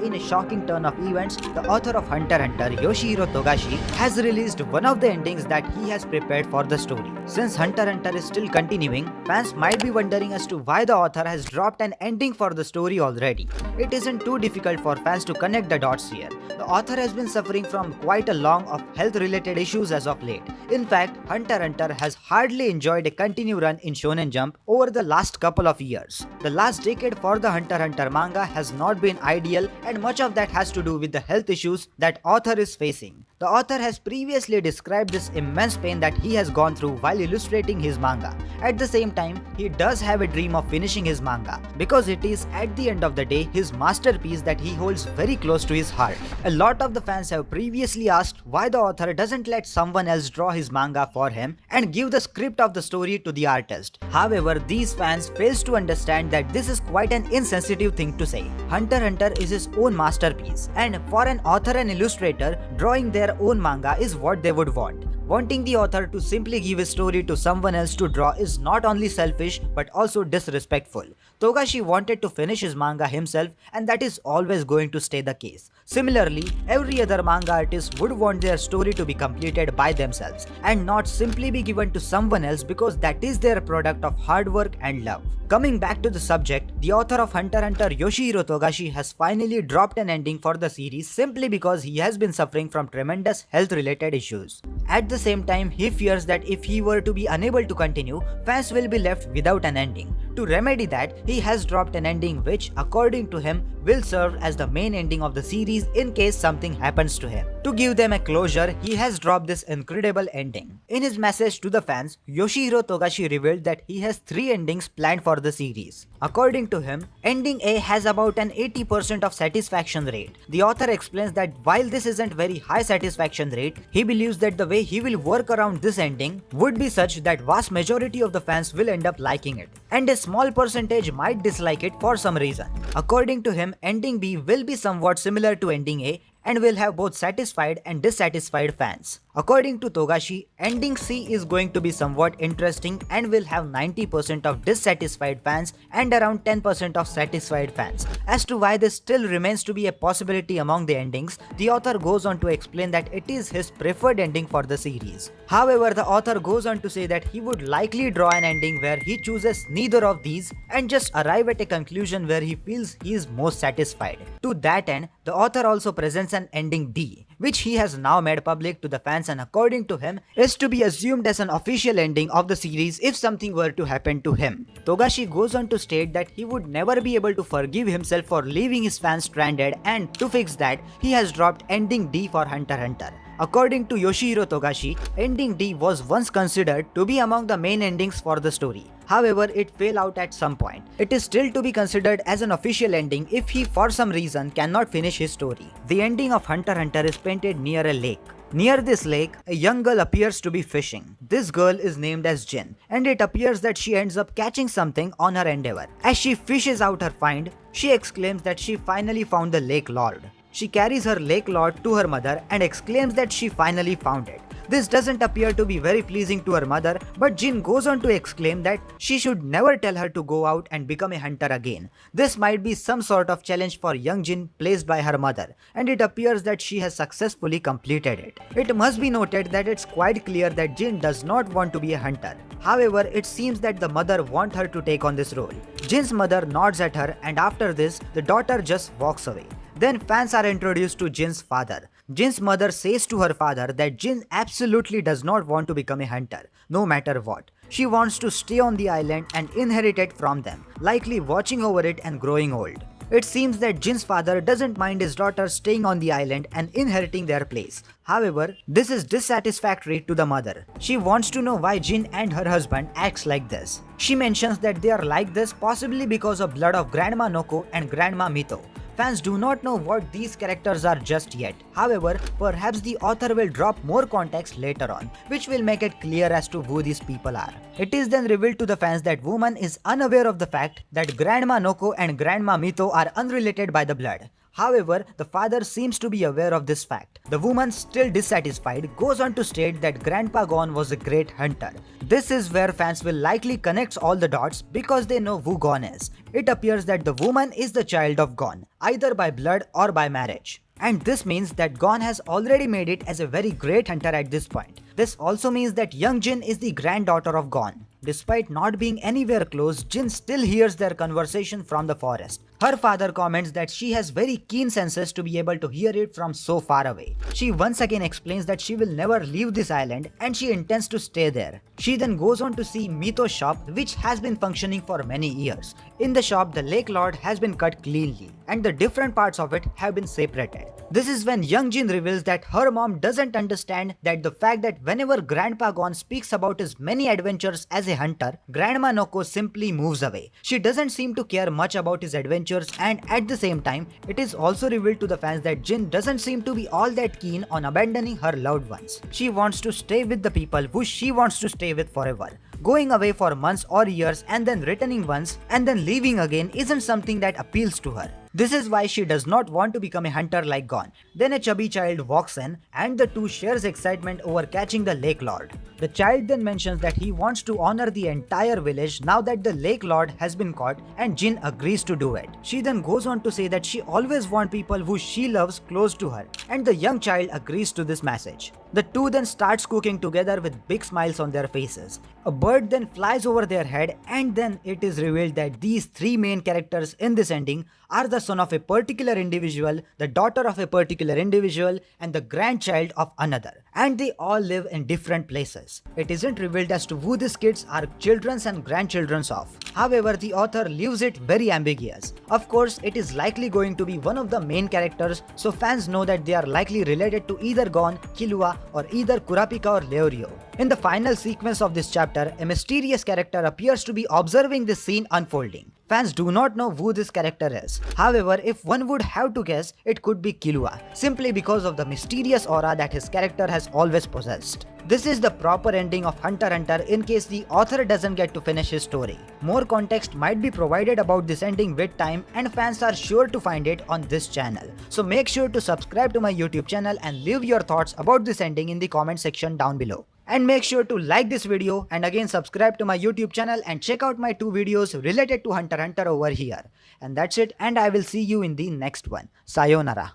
in a shocking turn of events, the author of Hunter x Hunter, Yoshihiro Togashi, has released one of the endings that he has prepared for the story. Since Hunter x Hunter is still continuing, fans might be wondering as to why the author has dropped an ending for the story already. It isn't too difficult for fans to connect the dots here. The author has been suffering from quite a long of health-related issues as of late. In fact, Hunter x Hunter has hardly enjoyed a continued run in Shonen Jump over the last couple of years. The last decade for the Hunter x Hunter manga has not been ideal, and much of that has to do with the health issues that author is facing. The author has previously described this immense pain that he has gone through while illustrating his manga. At the same time, he does have a dream of finishing his manga because it is at the end of the day his masterpiece that he holds very close to his heart. A lot of the fans have previously asked why the author doesn't let someone else draw his manga for him and give the script of the story to the artist. However, these fans fails to understand that this is quite an insensitive thing to say. Hunter x Hunter is his own masterpiece, and for an author and illustrator, drawing their own manga is what they would want. Wanting the author to simply give a story to someone else to draw is not only selfish but also disrespectful. Togashi wanted to finish his manga himself, and that is always going to stay the case. Similarly, every other manga artist would want their story to be completed by themselves and not simply be given to someone else because that is their product of hard work and love. Coming back to the subject, the author of Hunter x Hunter, Yoshihiro Togashi, has finally dropped an ending for the series simply because he has been suffering from tremendous health-related issues. At the same time, he fears that if he were to be unable to continue, fans will be left without an ending. To remedy that, he has dropped an ending which, according to him, will serve as the main ending of the series in case something happens to him. To give them a closure, he has dropped this incredible ending. In his message to the fans, Yoshihiro Togashi revealed that he has 3 endings planned for the series. According to him, ending A has about an 80% of satisfaction rate. The author explains that while this isn't very high satisfaction rate, he believes that the way he will work around this ending would be such that vast majority of the fans will end up liking it, and a small percentage might dislike it for some reason. According to him, ending B will be somewhat similar to ending A and will have both satisfied and dissatisfied fans. According to Togashi, ending C is going to be somewhat interesting and will have 90% of dissatisfied fans and around 10% of satisfied fans. As to why this still remains to be a possibility among the endings, the author goes on to explain that it is his preferred ending for the series. However, the author goes on to say that he would likely draw an ending where he chooses neither of these and just arrive at a conclusion where he feels he is most satisfied. To that end, the author also presents an ending D, which he has now made public to the fans, and according to him is to be assumed as an official ending of the series if something were to happen to him. Togashi goes on to state that he would never be able to forgive himself for leaving his fans stranded, and to fix that, he has dropped ending D for Hunter x Hunter. According to Yoshihiro Togashi, ending D was once considered to be among the main endings for the story. However, it fell out at some point. It is still to be considered as an official ending if he for some reason cannot finish his story. The ending of Hunter x Hunter is painted near a lake. Near this lake, a young girl appears to be fishing. This girl is named as Jin, and it appears that she ends up catching something on her endeavor. As she fishes out her find, she exclaims that she finally found the lake lord. She carries her lake lord to her mother and exclaims that she finally found it. This doesn't appear to be very pleasing to her mother, but Jin goes on to exclaim that she should never tell her to go out and become a hunter again. This might be some sort of challenge for young Jin placed by her mother, and it appears that she has successfully completed it. It must be noted that it's quite clear that Jin does not want to be a hunter. However, it seems that the mother wants her to take on this role. Jin's mother nods at her, and after this, the daughter just walks away. Then fans are introduced to Jin's father. Jin's mother says to her father that Jin absolutely does not want to become a hunter, no matter what. She wants to stay on the island and inherit it from them, likely watching over it and growing old. It seems that Jin's father doesn't mind his daughter staying on the island and inheriting their place. However, this is dissatisfactory to the mother. She wants to know why Jin and her husband acts like this. She mentions that they are like this possibly because of blood of Grandma Noko and Grandma Mito. Fans do not know what these characters are just yet. However, perhaps the author will drop more context later on, which will make it clear as to who these people are. It is then revealed to the fans that woman is unaware of the fact that Grandma Noko and Grandma Mito are unrelated by the blood. However, the father seems to be aware of this fact. The woman, still dissatisfied, goes on to state that Grandpa Gon was a great hunter. This is where fans will likely connect all the dots because they know who Gon is. It appears that the woman is the child of Gon, either by blood or by marriage. And this means that Gon has already made it as a very great hunter at this point. This also means that young Jin is the granddaughter of Gon. Despite not being anywhere close, Jin still hears their conversation from the forest. Her father comments that she has very keen senses to be able to hear it from so far away. She once again explains that she will never leave this island and she intends to stay there. She then goes on to see Mito's shop, which has been functioning for many years. In the shop, the Lake Lord has been cut cleanly and the different parts of it have been separated. This is when young Jin reveals that her mom doesn't understand that the fact that whenever Grandpa Gon speaks about his many adventures as a hunter, Grandma Noko simply moves away. She doesn't seem to care much about his adventures, and at the same time, it is also revealed to the fans that Jin doesn't seem to be all that keen on abandoning her loved ones. She wants to stay with the people who she wants to stay with forever. Going away for months or years and then returning once and then leaving again isn't something that appeals to her. This is why she does not want to become a hunter like Gon. Then a chubby child walks in and the two shares excitement over catching the Lake Lord. The child then mentions that he wants to honor the entire village now that the Lake Lord has been caught, and Jin agrees to do it. She then goes on to say that she always wants people who she loves close to her, and the young child agrees to this message. The two then starts cooking together with big smiles on their faces. A bird then flies over their head, and then it is revealed that these three main characters in this ending are the son of a particular individual, the daughter of a particular individual, and the grandchild of another. And they all live in different places. It isn't revealed as to who these kids are children's and grandchildren's of. However, the author leaves it very ambiguous. Of course, it is likely going to be one of the main characters, so fans know that they are likely related to either Gon, Killua, or either Kurapika or Leorio. In the final sequence of this chapter, a mysterious character appears to be observing this scene unfolding. Fans do not know who this character is. However, if one would have to guess, it could be Killua, simply because of the mysterious aura that his character has always possessed. This is the proper ending of Hunter x Hunter in case the author doesn't get to finish his story. More context might be provided about this ending with time, and fans are sure to find it on this channel. So make sure to subscribe to my YouTube channel and leave your thoughts about this ending in the comment section down below. And make sure to like this video and again subscribe to my YouTube channel and check out my 2 videos related to Hunter x Hunter over here. And that's it, and I will see you in the next one. Sayonara.